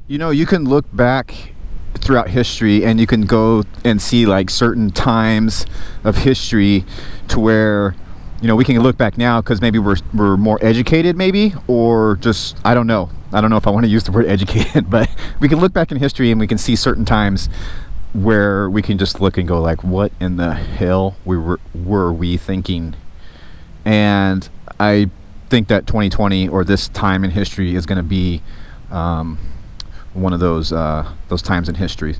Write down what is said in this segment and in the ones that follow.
You know, you can look back throughout history and you can go and see like certain times of history to where, you know, we can look back now because maybe we're more educated, maybe, or just I don't know if I want to use the word educated, but we can look back in history and we can see certain times where we can just look and go like, what in the hell were we thinking? And I think that 2020 or this time in history is going to be one of those times in history.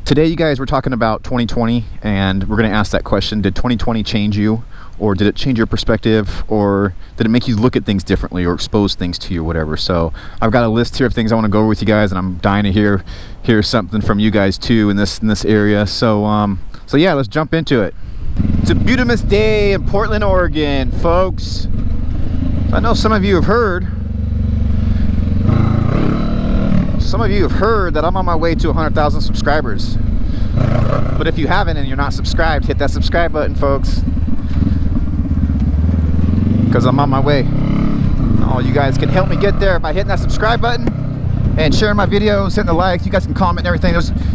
Today, you guys, we're talking about 2020, and we're going to ask that question: did 2020 change you, or did it change your perspective, or did it make you look at things differently, or expose things to you, or whatever? So I've got a list here of things I want to go over with you guys, and I'm dying to hear something from you guys too in this area. So yeah, let's jump into it. It's a beautiful day in Portland, Oregon, folks. I know some of you have heard. Some of you have heard that I'm on my way to 100,000 subscribers. But if you haven't and you're not subscribed, hit that subscribe button, folks. Because I'm on my way. Oh, you guys can help me get there by hitting that subscribe button and sharing my videos, hitting the likes. You guys can comment and everything.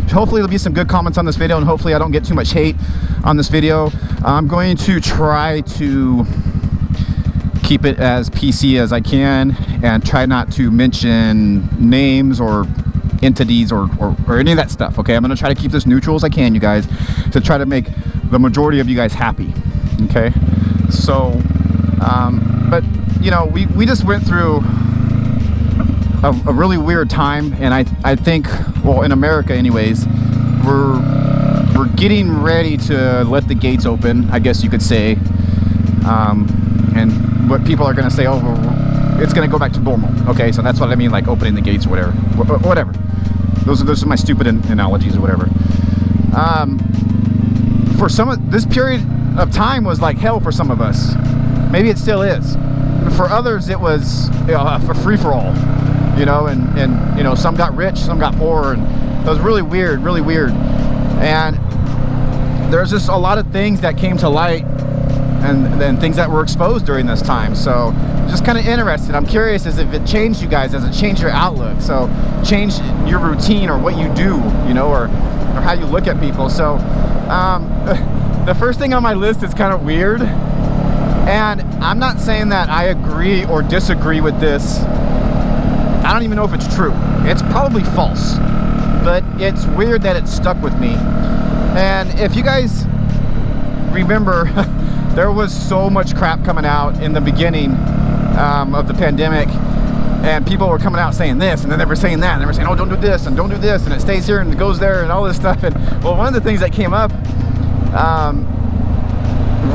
Hopefully there'll be some good comments on this video, and hopefully I don't get too much hate on this video. I'm going to try to keep it as PC as I can and try not to mention names or entities or any of that stuff. Okay, I'm going to try to keep this neutral as I can, you guys, to try to make the majority of you guys happy. Okay, so but you know, we just went through a really weird time, and I think, well, in America anyways, we're getting ready to let the gates open, I guess you could say. And what people are going to say, oh, it's going to go back to normal. Okay, so that's what I mean, like opening the gates or whatever. Those are my stupid analogies or whatever. For some of this period of time was like hell for some of us. Maybe it still is. For others, it was a free-for-all. You know, and you know, some got rich, some got poor, and it was really weird. And there's just a lot of things that came to light, and then things that were exposed during this time. So just kind of interested. I'm curious as if it changed you guys, as it changed your outlook, so changed your routine or what you do, you know, or how you look at people. So the first thing on my list is kind of weird, and I'm not saying that I agree or disagree with this. I don't even know if it's true. It's probably false, but it's weird that it stuck with me. And if you guys remember, there was so much crap coming out in the beginning of the pandemic, and people were coming out saying this, and then they were saying that, and they were saying, oh, don't do this, and don't do this, and it stays here, and it goes there, and all this stuff. And well, one of the things that came up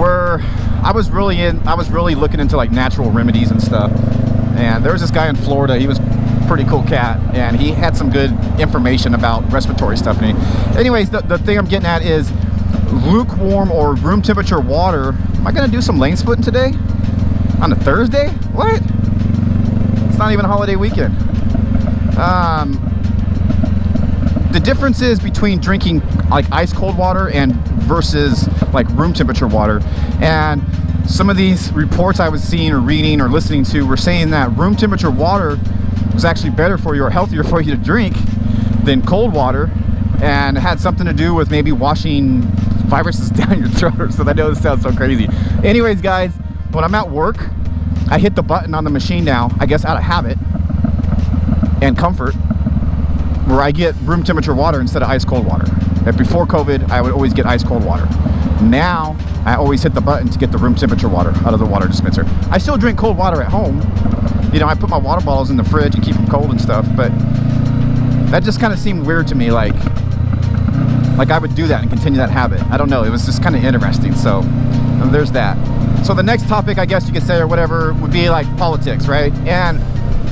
were I was really looking into like natural remedies and stuff. And there was this guy in Florida. He was a pretty cool cat, and he had some good information about respiratory stuff. Anyways, the thing I'm getting at is lukewarm or room temperature water. Am I gonna do some lane splitting today on a Thursday? What? It's not even a holiday weekend. The difference is between drinking like ice cold water and versus like room temperature water. And some of these reports I was seeing or reading or listening to were saying that room temperature water was actually better for you or healthier for you to drink than cold water, and it had something to do with maybe washing viruses down your throat. So I know this sounds so crazy. Anyways, guys, when I'm at work, I hit the button on the machine now, I guess out of habit and comfort, where I get room temperature water instead of ice cold water. And before COVID, I would always get ice cold water. Now, I always hit the button to get the room temperature water out of the water dispenser. I still drink cold water at home. You know, I put my water bottles in the fridge and keep them cold and stuff, but that just kind of seemed weird to me, like I would do that and continue that habit. I don't know, it was just kind of interesting. So there's that. So the next topic, I guess you could say, or whatever, would be like politics, right? And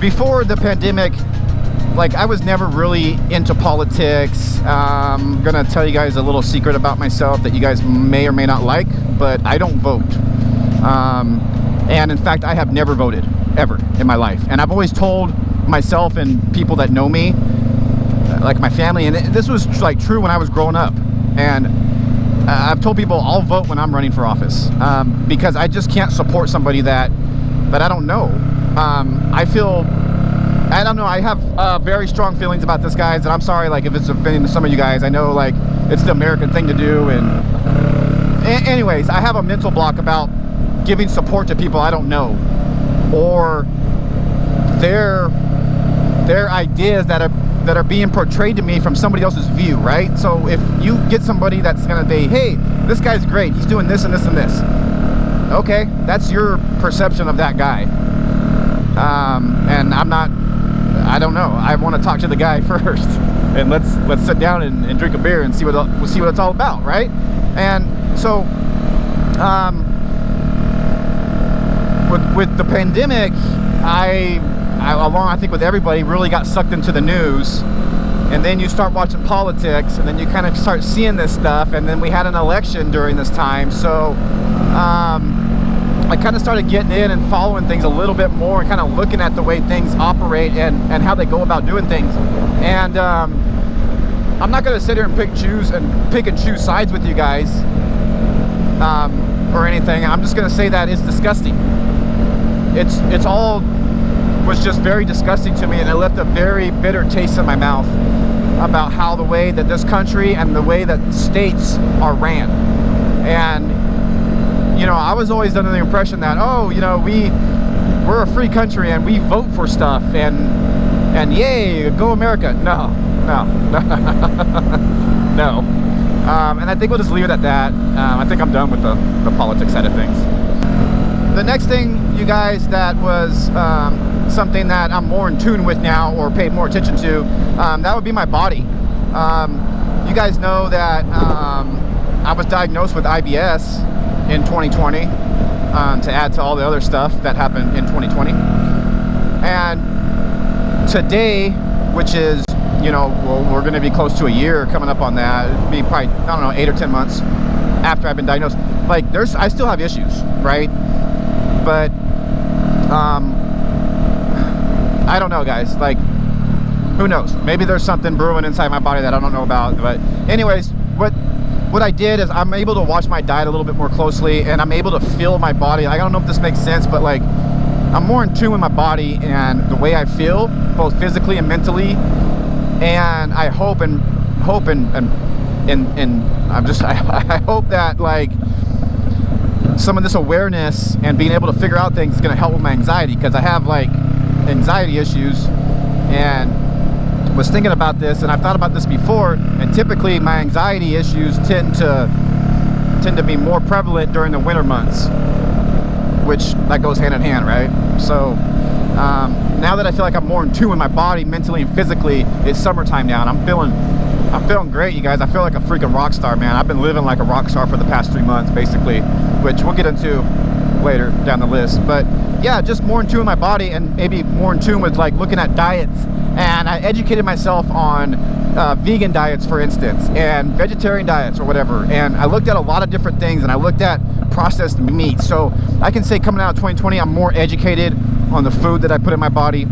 before the pandemic, like I was never really into politics. I'm gonna tell you guys a little secret about myself that you guys may or may not like, but I don't vote. And in fact, I have never voted. ever in my life. And I've always told myself and people that know me, like my family, and this was like true when I was growing up, and I've told people I'll vote when I'm running for office, because I just can't support somebody that I don't know. I don't know, I have very strong feelings about this, guys, and I'm sorry like if it's offending some of you guys. I know like it's the American thing to do, and anyways, I have a mental block about giving support to people I don't know, or their ideas that are being portrayed to me from somebody else's view, right? So if you get somebody that's gonna say, hey, this guy's great, he's doing this and this and this, okay, that's your perception of that guy. And I don't know, I want to talk to the guy first, and let's sit down and drink a beer and see what it's all about, right? And so with the pandemic, I along I think with everybody really got sucked into the news, and then you start watching politics, and then you kind of start seeing this stuff, and then we had an election during this time, so I kind of started getting in and following things a little bit more, and kind of looking at the way things operate and how they go about doing things. And I'm not going to sit here and pick and choose sides with you guys or anything. I'm just going to say that it's disgusting. It's all was just very disgusting to me, and it left a very bitter taste in my mouth about how the way that this country and the way that states are ran. And you know, I was always under the impression that, oh, you know, we're a free country and we vote for stuff, and yay, go America. No. No. And I think we'll just leave it at that. I think I'm done with the politics side of things. The next thing, you guys, that was something that I'm more in tune with now, or pay more attention to, that would be my body. You guys know that I was diagnosed with IBS in 2020, to add to all the other stuff that happened in 2020. And today, which is, you know, well, we're going to be close to a year coming up on that. It'll be probably, I don't know, 8 or 10 months after I've been diagnosed. Like, I still have issues, right? But I don't know, guys. Like, who knows? Maybe there's something brewing inside my body that I don't know about. But anyways, what I did is I'm able to watch my diet a little bit more closely, and I'm able to feel my body. I don't know if this makes sense, but like, I'm more in tune with my body and the way I feel, both physically and mentally. And I hope and I hope that like some of this awareness and being able to figure out things is going to help with my anxiety, because I have like anxiety issues, and was thinking about this, and I've thought about this before, and typically my anxiety issues tend to be more prevalent during the winter months, which that goes hand in hand, right? So now that I feel like I'm more in tune with my body mentally and physically, it's summertime now, and I'm feeling great, you guys. I feel like a freaking rock star, man. I've been living like a rock star for the past 3 months, basically, which we'll get into later down the list. But yeah, just more in tune with my body, and maybe more in tune with like looking at diets. And I educated myself on vegan diets, for instance, and vegetarian diets or whatever. And I looked at a lot of different things, and I looked at processed meat. So I can say coming out of 2020, I'm more educated on the food that I put in my body.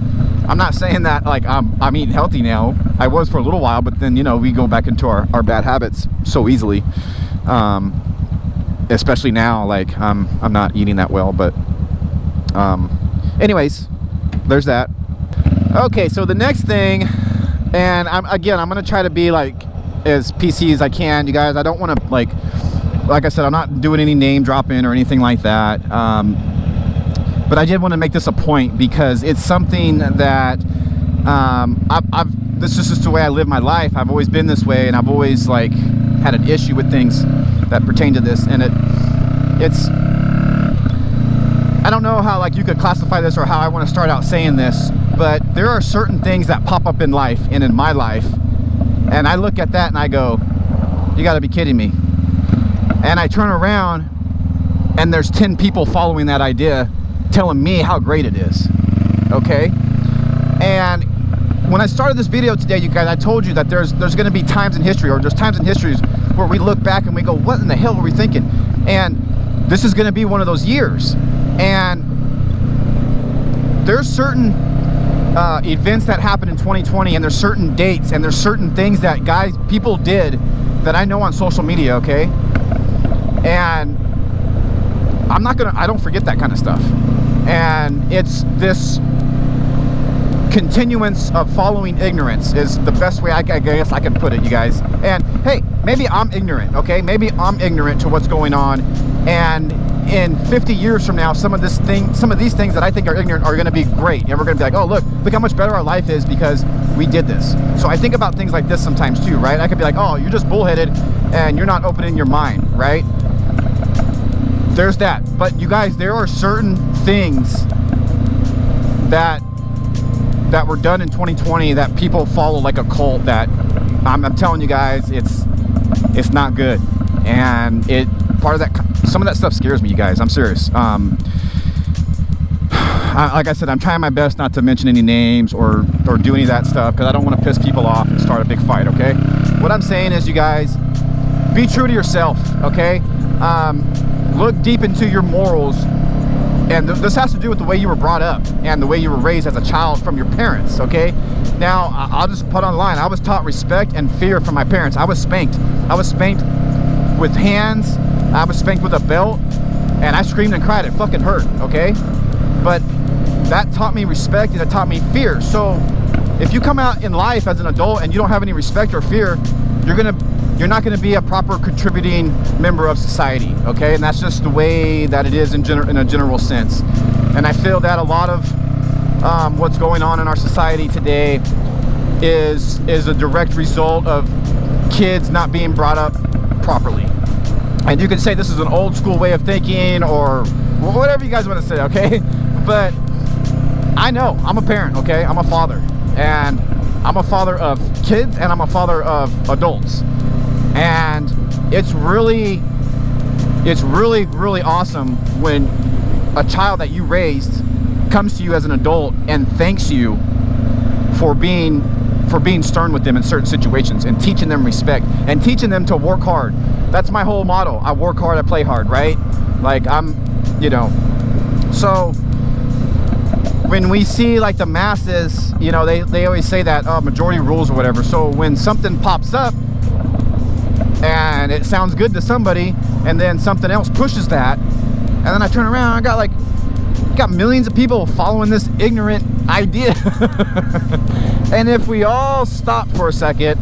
I'm not saying that like I'm eating healthy now. I was for a little while, but then, you know, we go back into our bad habits so easily. Especially now, like I'm not eating that well, but anyways, there's that. Okay, so the next thing, and I'm gonna try to be like as PC as I can, you guys. I don't want to like I said, I'm not doing any name dropping or anything like that, but I did want to make this a point, because it's something that this is just the way I live my life. I've always been this way, and I've always like had an issue with things that pertain to this, and it's I don't know how like you could classify this, or how I want to start out saying this, but there are certain things that pop up in life and in my life, and I look at that and I go, you got to be kidding me. And I turn around and there's 10 people following that idea, telling me how great it is. Okay? And when I started this video today, you guys, I told you that there's going to be times in history, or there's times in history where we look back and we go, what in the hell were we thinking? And this is going to be one of those years. And there's certain events that happened in 2020, and there's certain dates, and there's certain things that people did that I know on social media, okay? And I don't forget that kind of stuff. And it's this continuance of following ignorance is the best way I guess I can put it, you guys. And hey, maybe I'm ignorant, okay? Maybe I'm ignorant to what's going on, and in 50 years from now, some of these things that I think are ignorant are going to be great, and we're going to be like, oh, look how much better our life is because we did this. So I think about things like this sometimes too, right? I could be like, oh, you're just bullheaded and you're not opening your mind, right? There's that. But you guys, there are certain things that were done in 2020 that people follow like a cult, that I'm telling you guys, it's not good. And some of that stuff scares me, you guys. I'm serious. Like I said, I'm trying my best not to mention any names or do any of that stuff, because I don't want to piss people off and start a big fight, okay? What I'm saying is, you guys, be true to yourself, okay? Look deep into your morals, and this has to do with the way you were brought up and the way you were raised as a child from your parents, okay? Now, I'll just put on the line, I was taught respect and fear from my parents. I was spanked. I was spanked with hands, I was spanked with a belt, and I screamed and cried. It fucking hurt, okay? But that taught me respect, and it taught me fear. So if you come out in life as an adult and you don't have any respect or fear, you're not going to be a proper contributing member of society, okay? And that's just the way that it is in a general sense. And I feel that a lot of what's going on in our society today is a direct result of kids not being brought up properly. And you can say this is an old school way of thinking, or whatever you guys want to say, okay? But I know, I'm a parent, okay? I'm a father, and I'm a father of kids, and I'm a father of adults. And it's really awesome when a child that you raised comes to you as an adult and thanks you for being stern with them in certain situations, and teaching them respect and teaching them to work hard. That's my whole motto. I work hard, I play hard, right? Like so when we see like the masses, they always say that majority rules or whatever. So when something pops up and it sounds good to somebody, and then something else pushes that, and then I turn around, I got millions of people following this ignorant idea. And if we all stop for a second,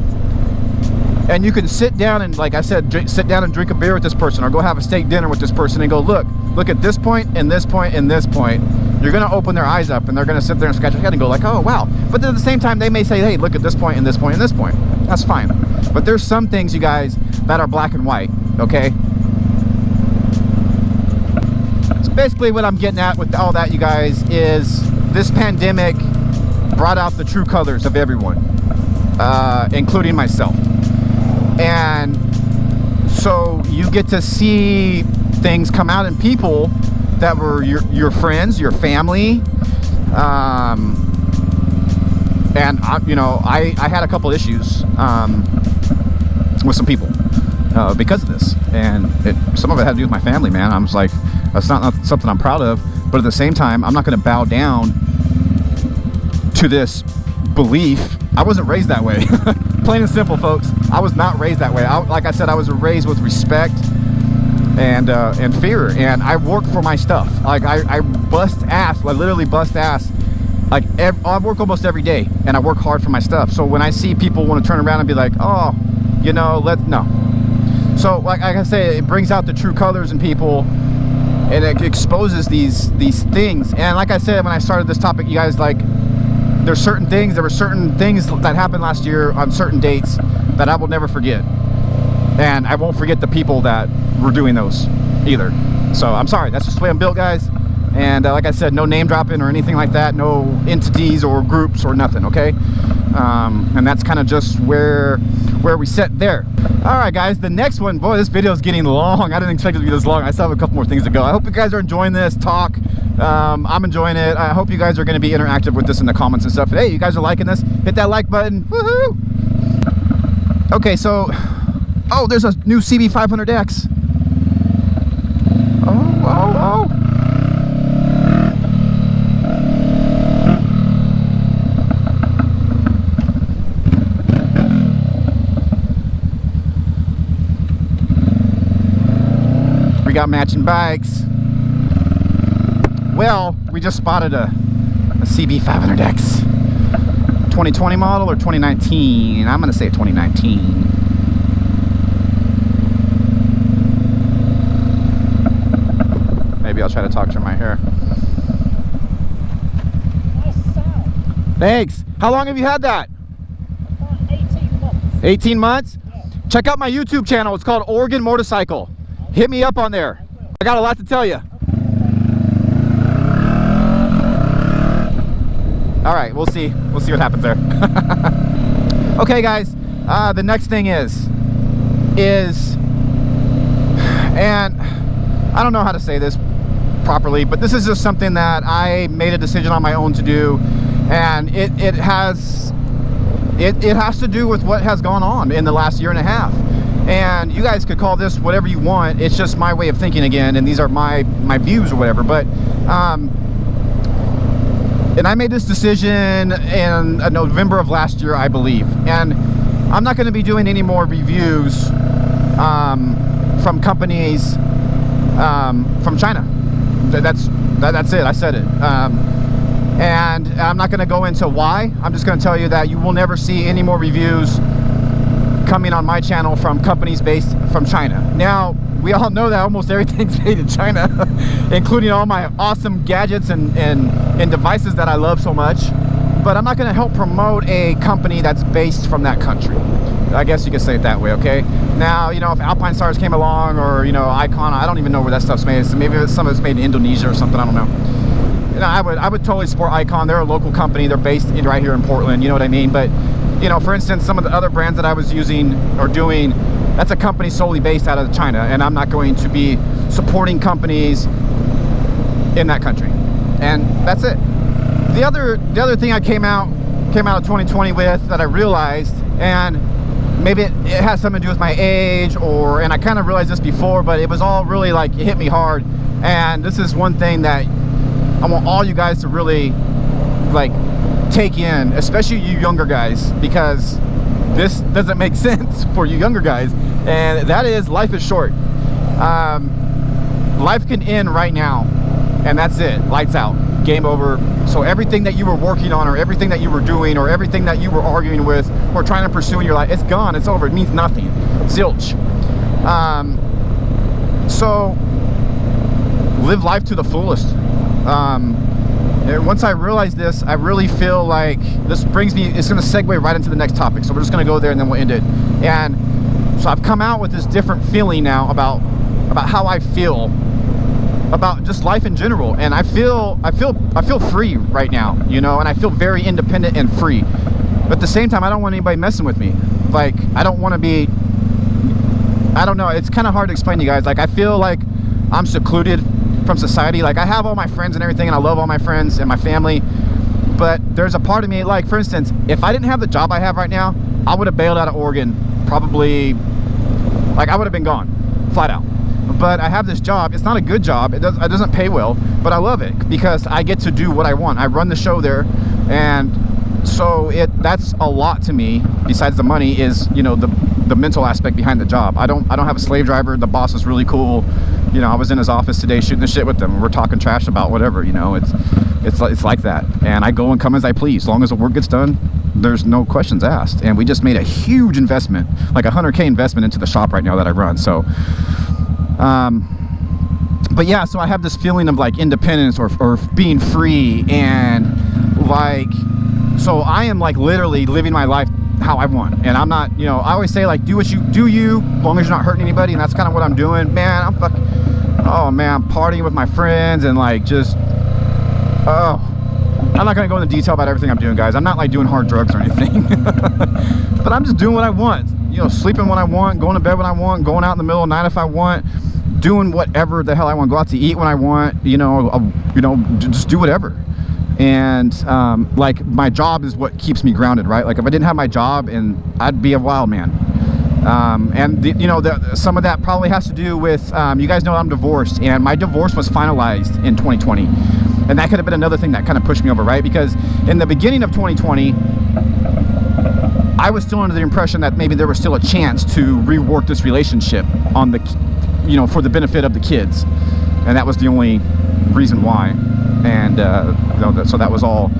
and you can sit down and, like I said, sit down and drink a beer with this person, or go have a steak dinner with this person, and go, look at this point and this point and this point, you're going to open their eyes up, and they're going to sit there and scratch their head and go like, oh, wow. But then at the same time, they may say, hey, look at this point and this point and this point. That's fine. But there's some things, you guys, that are black and white, okay? So basically what I'm getting at with all that, you guys, is this pandemic brought out the true colors of everyone, including myself. And so you get to see things come out in people that were your friends, your family, and I had a couple issues with some people because of this, and some of it had to do with my family, man. I was like, that's not something I'm proud of, but at the same time, I'm not going to bow down to this belief. I wasn't raised that way. Plain and simple, folks. I was not raised that way. Like I said, I was raised with respect and fear, and I work for my stuff. Like I bust ass. I literally bust ass. Like I work almost every day, and I work hard for my stuff. So when I see people want to turn around and be like, oh, no. So like I say, it brings out the true colors in people, and it exposes these things. And like I said, when I started this topic, you guys, like, there were certain things that happened last year on certain dates that I will never forget, and I won't forget the people that were doing those either. So I'm sorry, that's just the way I'm built, guys. And like I said, no name dropping or anything like that, no entities or groups or nothing, okay? And that's kind of just where we sit there. All right, guys, the next one, boy, this video is getting long. I didn't expect it to be this long. I still have a couple more things to go. I hope you guys are enjoying this talk. I'm enjoying it. I hope you guys are going to be interactive with this in the comments and stuff. Hey, you guys are liking this? Hit that like button. Woohoo! Okay, so, there's a new CB500X. Oh. got matching bikes. Well, we just spotted a CB500X. 2020 model or 2019? I'm gonna say 2019. Maybe I'll try to talk to him right here. Nice sound. Thanks. How long have you had that? About 18 months. 18 months? Yeah. Check out my YouTube channel. It's called Oregon Motorcycle. Hit me up on there. I got a lot to tell you. All right, we'll see. We'll see what happens there. Okay, guys. The next thing is, and I don't know how to say this properly, but this is just something that I made a decision on my own to do, and it has to do with what has gone on in the last year and a half. And you guys could call this whatever you want. It's just my way of thinking again, and these are my views or whatever. But and I made this decision in November of last year, I believe. And I'm not going to be doing any more reviews from companies from China. That's it. I said it. And I'm not going to go into why. I'm just going to tell you that you will never see any more reviews coming on my channel from companies based from China. Now, we all know that almost everything's made in China, including all my awesome gadgets and devices that I love so much. But I'm not going to help promote a company that's based from that country. I guess you could say it that way, okay? Now, you know, if Alpinestars came along, or, you know, Icon, I don't even know where that stuff's made. So maybe some of it's made in Indonesia or something, I don't know. You know, I would totally support Icon. They're a local company. They're based right here in Portland, you know what I mean? But, you know, for instance, some of the other brands that I was using or doing, that's a company solely based out of China, and I'm not going to be supporting companies in that country. And that's it. The other thing I came out of 2020 with that I realized, and maybe it has something to do with my age, and I kind of realized this before, but it was all really like, it hit me hard. And this is one thing that I want all you guys to really like take in, especially you younger guys, because this doesn't make sense for you younger guys, and that is, life is short. Life can end right now, and that's it. Lights out, game over. So everything that you were working on, or everything that you were doing, or everything that you were arguing with or trying to pursue in your life, it's gone, it's over, it means nothing. Zilch. So live life to the fullest. And once I realized this, I really feel like this brings me, it's going to segue right into the next topic. So we're just going to go there and then we'll end it. And so I've come out with this different feeling now about how I feel about just life in general. And I feel free right now, you know, and I feel very independent and free. But at the same time, I don't want anybody messing with me. Like, I don't want to be, I don't know, it's kind of hard to explain to you guys. Like, I feel like I'm secluded from society. Like, I have all my friends and everything, and I love all my friends and my family, but there's a part of me, like, for instance, if I didn't have the job I have right now, I would have bailed out of Oregon, probably, like, I would have been gone, flat out. But I have this job. It's not a good job, it doesn't pay well, but I love it because I get to do what I want. I run the show there, and so that's a lot to me. Besides the money, is, you know, the mental aspect behind the job. I don't have a slave driver. The boss is really cool. You know, I was in his office today shooting the shit with them. We're talking trash about whatever, you know. It's like that. And I go and come as I please. As long as the work gets done, there's no questions asked. And we just made a huge investment, like a $100K investment into the shop right now that I run. So, but yeah, so I have this feeling of like independence or being free, and like, so I am like literally living my life how I want. And I'm not, you know, I always say, like, do you, as long as you're not hurting anybody. And that's kind of what I'm doing, man. I'm partying with my friends, and like, just, I'm not gonna go into detail about everything I'm doing, guys. I'm not like doing hard drugs or anything. But I'm just doing what I want, you know, sleeping when I want, going to bed when I want, going out in the middle of the night if I want, doing whatever the hell I want, go out to eat when I want, you know, just do whatever. And like, my job is what keeps me grounded, right? Like, if I didn't have my job, and I'd be a wild man. And you know, some of that probably has to do with, you guys know I'm divorced, and my divorce was finalized in 2020, and that could have been another thing that kind of pushed me over, right? Because in the beginning of 2020, I was still under the impression that maybe there was still a chance to rework this relationship on the, you know, for the benefit of the kids, and that was the only reason why. And so that was all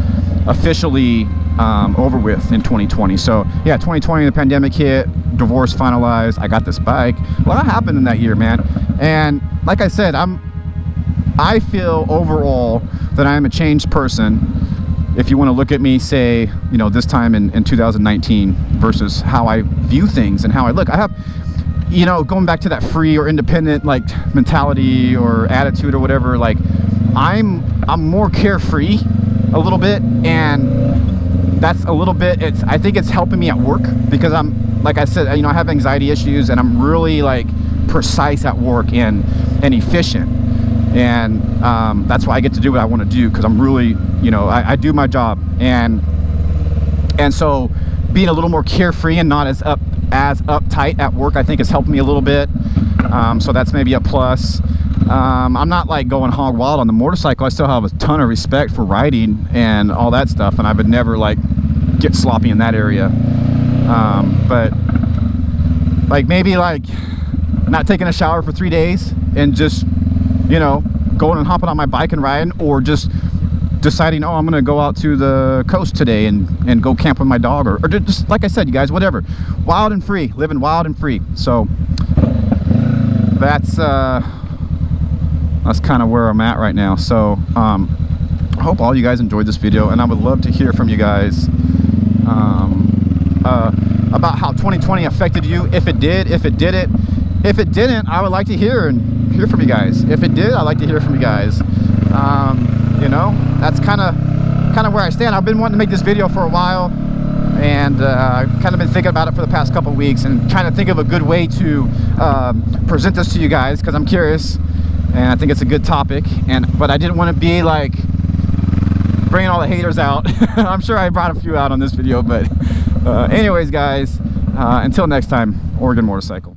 officially over with in 2020. So yeah, 2020, the pandemic hit, divorce finalized, I got this bike. A lot happened in that year, man. And like I said, I feel overall that I'm a changed person. If you want to look at me, say, you know, this time in 2019 versus how I view things and how I look. I have, you know, going back to that free or independent like mentality or attitude or whatever, like I'm more carefree a little bit, and that's a little bit, I think it's helping me at work, because I'm, like I said, you know, I have anxiety issues, and I'm really like precise at work and efficient, and that's why I get to do what I want to do, because I'm really, you know, I do my job, and so being a little more carefree and not as uptight at work, I think has helped me a little bit. So that's maybe a plus. I'm not like going hog wild on the motorcycle. I still have a ton of respect for riding and all that stuff, and I would never like get sloppy in that area. But like maybe like not taking a shower for 3 days and just, you know, going and hopping on my bike and riding, or just deciding, oh, I'm gonna go out to the coast today and go camp with my dog, or just like I said, you guys, whatever, wild and free, living wild and free. So that's kind of where I'm at right now. So I hope all you guys enjoyed this video, and I would love to hear from you guys about how 2020 affected you, if it did, if it didn't. If it didn't, I would like to hear from you guys. If it did, I'd like to hear from you guys. You know, that's kind of where I stand. I've been wanting to make this video for a while, and I've kind of been thinking about it for the past couple of weeks, and trying to think of a good way to present this to you guys, because I'm curious, and I think it's a good topic. But I didn't want to be like bringing all the haters out. I'm sure I brought a few out on this video, but anyways, guys, until next time, Oregon Motorcycle.